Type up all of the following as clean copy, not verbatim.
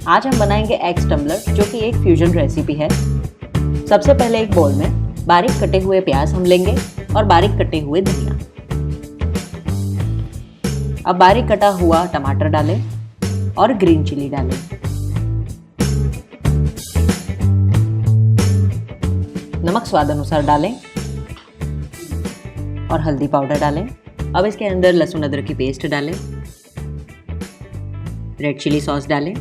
आज हम बनाएंगे एग्स टम्बलर, जो कि एक फ्यूजन रेसिपी है। सबसे पहले एक बाउल में बारीक कटे हुए प्याज हम लेंगे और बारीक कटे हुए धनिया। अब बारीक कटा हुआ टमाटर डालें और ग्रीन चिली डालें। नमक स्वाद अनुसार डालें और हल्दी पाउडर डालें। अब इसके अंदर लहसुन अदरक की पेस्ट डालें, रेड चिली सॉस डालें,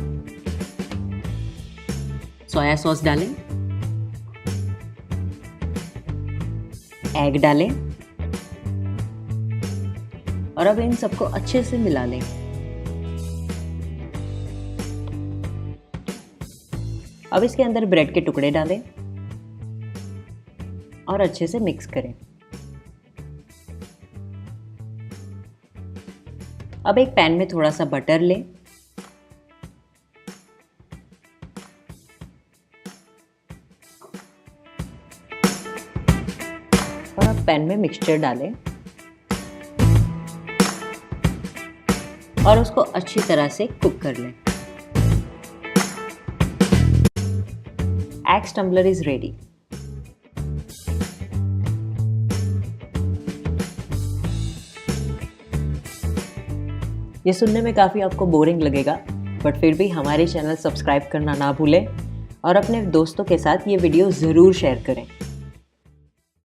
सोया सॉस डालें, एग डालें और अब इन सबको अच्छे से मिला लें। अब इसके अंदर ब्रेड के टुकड़े डालें और अच्छे से मिक्स करें। अब एक पैन में थोड़ा सा बटर लें और अब पैन में मिक्सचर डालें और उसको अच्छी तरह से कुक कर लें। Eggs tumbler is ready. ये सुनने में काफ़ी आपको बोरिंग लगेगा, बट फिर भी हमारे चैनल सब्सक्राइब करना ना भूलें और अपने दोस्तों के साथ ये वीडियो ज़रूर शेयर करें।